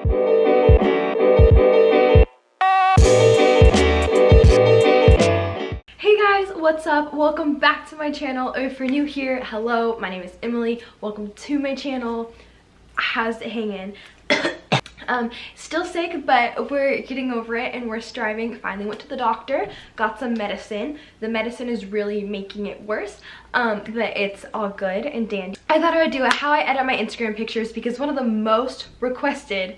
Hey guys, what's up? Welcome back to my channel. Or if you're new here, hello, my name is Emily. Welcome to my channel. How's it hanging? Still sick, but we're getting over it and we're striving. Finally went to the doctor, got some medicine. The medicine is really making it worse, but it's all good and dandy. I thought I would do a how I edit my Instagram pictures because one of the most requested,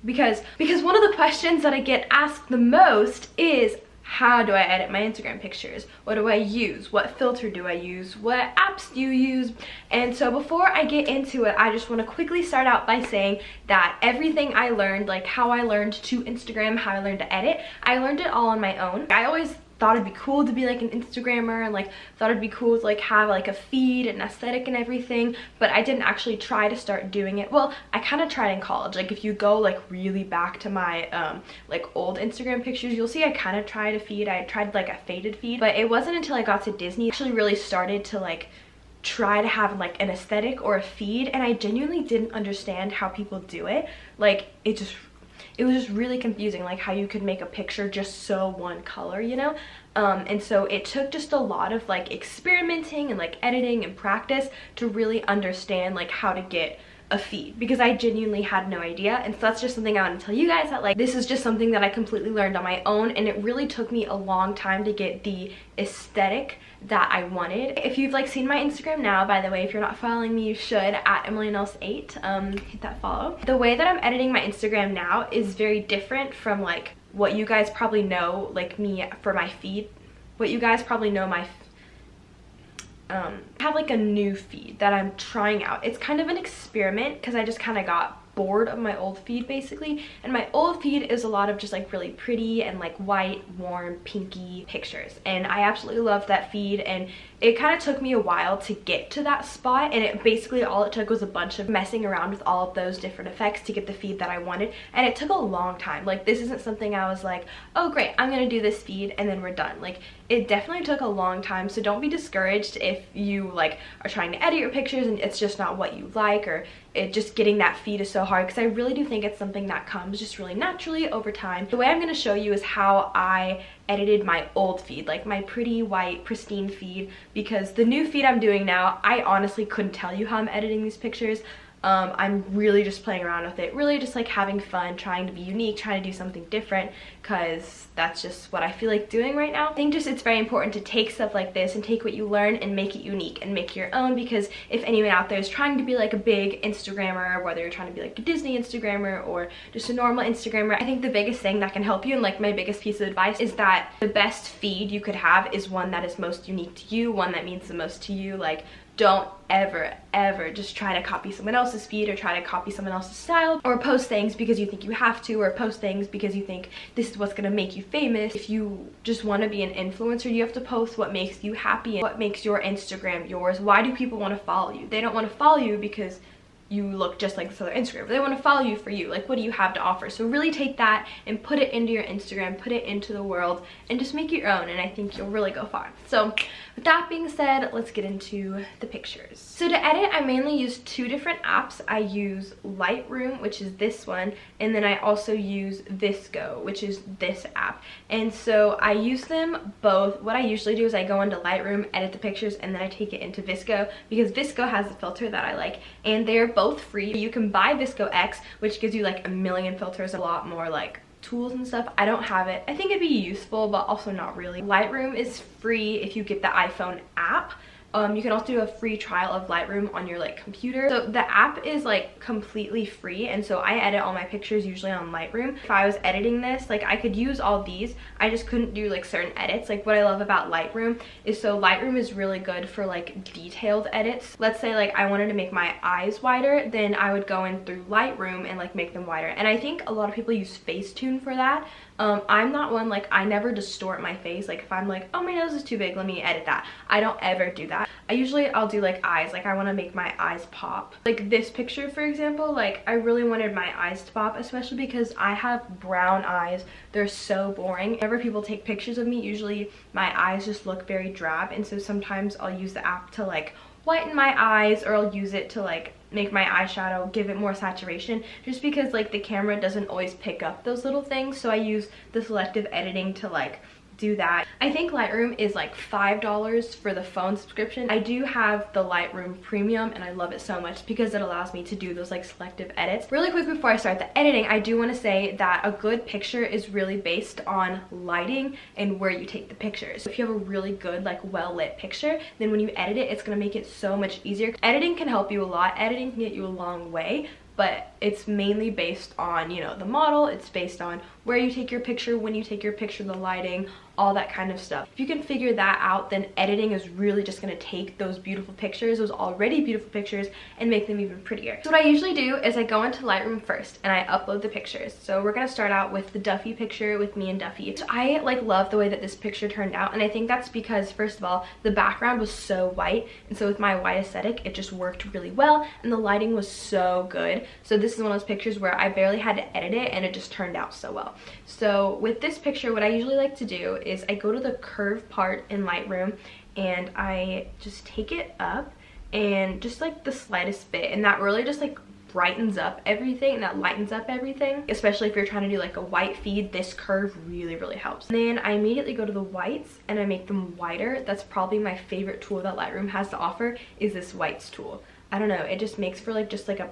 because one of the questions that I get asked the most is, how do I edit my Instagram pictures? What do I use? What filter do I use? What apps do you use? And so before I get into it, I just want to quickly start out by saying that everything I learned, like how I learned to Instagram, how I learned to edit, I learned it all on my own. I always thought it'd be cool to be like an Instagrammer and like thought it'd be cool to like have like a feed and aesthetic and everything, but I didn't actually try to start doing it. Well, I kind of tried in college. Like if you go like really back to my like old Instagram pictures, you'll see I kind of tried a feed. I tried like a faded feed, but it wasn't until I got to Disney I actually really started to like try to have like an aesthetic or a feed, and I genuinely didn't understand how people do it. Like it was just really confusing, like how you could make a picture just so one color, you know? And so it took just a lot of like experimenting and like editing and practice to really understand like how to get a feed, because I genuinely had no idea. And so that's just something I want to tell you guys, that like this is just something that I completely learned on my own, and it really took me a long time to get the aesthetic that I wanted. If you've like seen my Instagram now, by the way, if you're not following me, you should, at EmilyNels8, hit that follow. The way that I'm editing my Instagram now is very different from like what you guys probably know, like me for my feed. What you guys probably know my I have like a new feed that I'm trying out. It's kind of an experiment because I just kind of got bored of my old feed basically, and my old feed is a lot of just like really pretty and like white, warm, pinky pictures, and I absolutely love that feed. And it kind of took me a while to get to that spot, and it basically all it took was a bunch of messing around with all of those different effects to get the feed that I wanted, and it took a long time. Like this isn't something I was like, oh great, I'm gonna do this feed and then we're done. Like it definitely took a long time, so don't be discouraged if you like are trying to edit your pictures and it's just not what you like, or it just getting that feed is so hard, because I really do think it's something that comes just really naturally over time. The way I'm going to show you is how I edited my old feed, like my pretty white pristine feed, because the new feed I'm doing now, I honestly couldn't tell you how I'm editing these pictures. I'm really just playing around with it, really just like having fun, trying to be unique, trying to do something different, because that's just what I feel like doing right now. I think just it's very important to take stuff like this and take what you learn and make it unique and make it your own, because if anyone out there is trying to be like a big Instagrammer, whether you're trying to be like a Disney Instagrammer or just a normal Instagrammer, I think the biggest thing that can help you, and like my biggest piece of advice, is that the best feed you could have is one that is most unique to you, one that means the most to you. Like don't ever just try to copy someone else's feed or try to copy someone else's style, or post things because you think you have to, or post things because you think this is what's gonna make you famous. If you just want to be an influencer, you have to post what makes you happy and what makes your Instagram yours. Why do people want to follow you? They don't want to follow you because you look just like this other Instagram. They want to follow you for you. Like, what do you have to offer? So really take that and put it into your Instagram, put it into the world, and just make it your own, and I think you'll really go far. So with that being said, let's get into the pictures. So to edit, I mainly use two different apps. I use Lightroom, which is this one, and then I also use Visco, which is this app. And so I use them both. What I usually do is I go into Lightroom, edit the pictures, and then I take it into Visco, because Visco has the filter that I like, and they're both free. You can buy Visco X, which gives you like a million filters, a lot more like tools and stuff. I don't have it. I think it'd be useful, but also not really. Lightroom is free if you get the iPhone app. You can also do a free trial of Lightroom on your like computer. So the app is like completely free, and so I edit all my pictures usually on Lightroom. If I was editing this, like I could use all these, I just couldn't do like certain edits. Like what I love about Lightroom is, so Lightroom is really good for like detailed edits. Let's say like I wanted to make my eyes wider, then I would go in through Lightroom and like make them wider. And I think a lot of people use Facetune for that. I'm not one, like I never distort my face. Like if I'm like, oh my nose is too big, let me edit that. I don't ever do that. I'll do like eyes, like I want to make my eyes pop. Like this picture for example, like I really wanted my eyes to pop, especially because I have brown eyes. They're so boring. Whenever people take pictures of me, usually my eyes just look very drab, and so sometimes I'll use the app to like whiten my eyes, or I'll use it to like make my eyeshadow, give it more saturation, just because like the camera doesn't always pick up those little things. So I use the selective editing to like do that. I think Lightroom is like $5 for the phone subscription. I do have the Lightroom Premium and I love it so much because it allows me to do those like selective edits. Really quick before I start the editing, I do want to say that a good picture is really based on lighting and where you take the pictures. If you have a really good like well lit picture, then when you edit it, it's going to make it so much easier. Editing can help you a lot. Editing can get you a long way, but it's mainly based on, you know, the model. It's based on where you take your picture, when you take your picture, the lighting, all that kind of stuff. If you can figure that out, then editing is really just going to take those beautiful pictures, those already beautiful pictures, and make them even prettier. So what I usually do is I go into Lightroom first and I upload the pictures. So we're going to start out with the Duffy picture with me and Duffy. So I like love the way that this picture turned out, and I think that's because first of all, the background was so white, and so with my white aesthetic, it just worked really well, and the lighting was so good. So this is one of those pictures where I barely had to edit it and it just turned out so well. So with this picture, what I usually like to do is I go to the curve part in Lightroom and I just take it up and just like the slightest bit, and that really just like brightens up everything and that lightens up everything. Especially if you're trying to do like a white feed, this curve really helps. And then I immediately go to the whites and I make them whiter. That's probably my favorite tool that Lightroom has to offer, is this whites tool. I don't know, it just makes for like just like a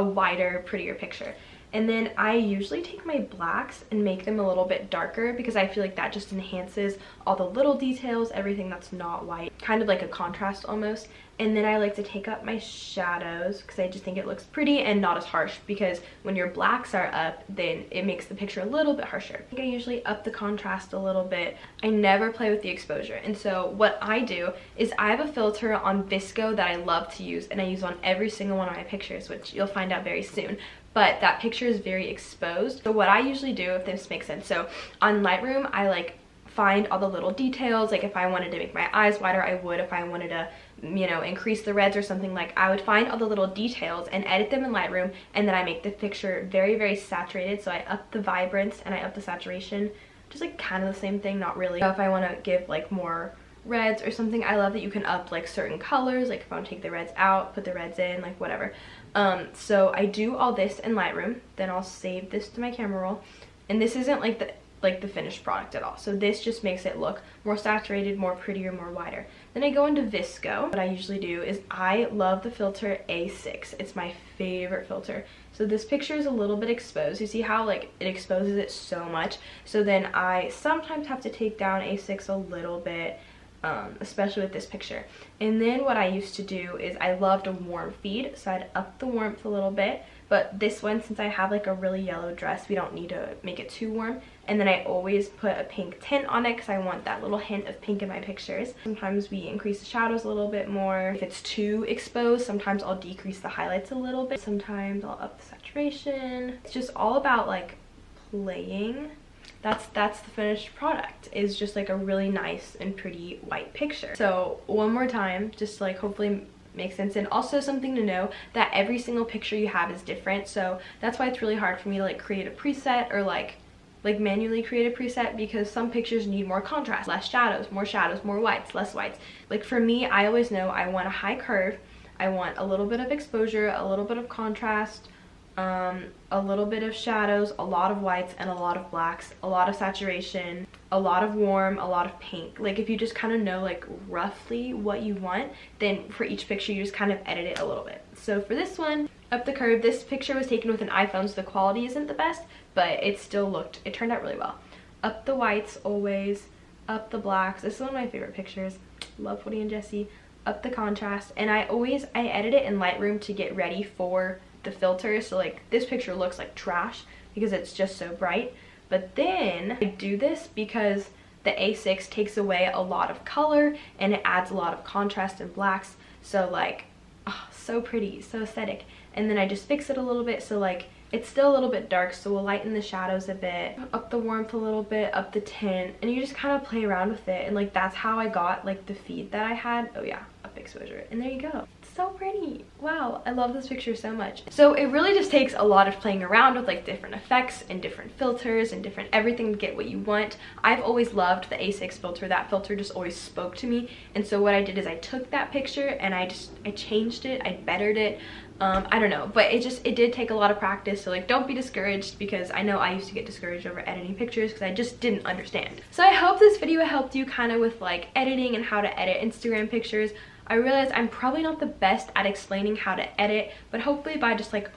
wider, prettier picture. And then I usually take my blacks and make them a little bit darker because I feel like that just enhances all the little details, everything that's not white, kind of like a contrast almost. And then I like to take up my shadows because I just think it looks pretty and not as harsh, because when your blacks are up, then it makes the picture a little bit harsher. I think I usually up the contrast a little bit. I never play with the exposure, and so what I do is I have a filter on Visco that I love to use, and I use on every single one of my pictures, which you'll find out very soon. But that picture is very exposed. So what I usually do, if this makes sense, so on Lightroom, I like find all the little details. Like if I wanted to make my eyes wider, I would. If I wanted to, you know, increase the reds or something, like I would find all the little details and edit them in Lightroom, and then I make the picture very saturated. So I up the vibrance and I up the saturation, just like kind of the same thing, not really. So if I want to give like more reds or something, I love that you can up like certain colors. Like if I want to take the reds out, put the reds in, like whatever. So I do all this in Lightroom, then I'll save this to my camera roll, and this isn't like the finished product at all. So this just makes it look more saturated, more prettier, more wider. Then I go into Visco. What I usually do is I love the filter A6. It's my favorite filter. So this picture is a little bit exposed. You see how like it exposes it so much. So then I sometimes have to take down A6 a little bit, especially with this picture. And then what I used to do is I loved a warm feed, so I'd up the warmth a little bit. But this one, since I have like a really yellow dress, we don't need to make it too warm. And then I always put a pink tint on it because I want that little hint of pink in my pictures. Sometimes we increase the shadows a little bit more. If it's too exposed, sometimes I'll decrease the highlights a little bit. Sometimes I'll up the saturation. It's just all about like playing. That's the finished product, is just like a really nice and pretty white picture. So one more time, just like hopefully makes sense. And also something to know, that every single picture you have is different, so that's why it's really hard for me to like create a preset or like manually create a preset, because some pictures need more contrast, less shadows, more whites, less whites. Like for me, I always know I want a high curve, I want a little bit of exposure, a little bit of contrast, a little bit of shadows, a lot of whites and a lot of blacks, a lot of saturation, a lot of warm, a lot of pink. Like if you just kind of know like roughly what you want, then for each picture you just kind of edit it a little bit. So for this one, up the curve, this picture was taken with an iPhone, so the quality isn't the best, but it turned out really well. Up the whites always, up the blacks. This is one of my favorite pictures. Love Woody and Jesse. Up the contrast, and I edit it in Lightroom to get ready for the filter. So like this picture looks like trash because it's just so bright, but then I do this because the A6 takes away a lot of color and it adds a lot of contrast and blacks, so like so pretty, so aesthetic. And then I just fix it a little bit, so like it's still a little bit dark, so we'll lighten the shadows a bit, up the warmth a little bit, up the tint, and you just kind of play around with it. And like that's how I got like the feed that I had. Oh yeah, up exposure, and there you go. so pretty. Wow, I love this picture so much. So it really just takes a lot of playing around with like different effects and different filters and different everything to get what you want. I've always loved the A6 filter. That filter just always spoke to me. And so what I did is I took that picture and I changed it, I bettered it. I don't know, but it did take a lot of practice, so like don't be discouraged, because I know I used to get discouraged over editing pictures because I just didn't understand. So I hope this video helped you kind of with like editing and how to edit Instagram pictures. I realize I'm probably not the best at explaining how to edit, but hopefully by just like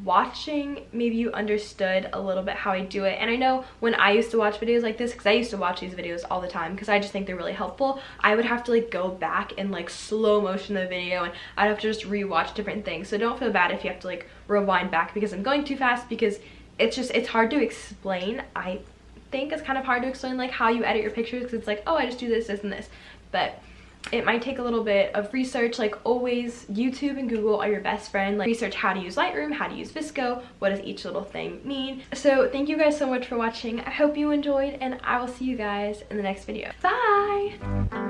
watching, maybe you understood a little bit how I do it. And I know when I used to watch videos like this, because I used to watch these videos all the time because I just think they're really helpful, I would have to like go back and like slow motion the video, and I'd have to just rewatch different things. So don't feel bad if you have to like rewind back because I'm going too fast, because it's hard to explain. I think it's kind of hard to explain like how you edit your pictures, because it's like, oh, I just do this, this, and this. But it might take a little bit of research. Like always, YouTube and Google are your best friend. Like research how to use Lightroom, how to use VSCO, what does each little thing mean. So thank you guys so much for watching. I hope you enjoyed, and I will see you guys in the next video. Bye!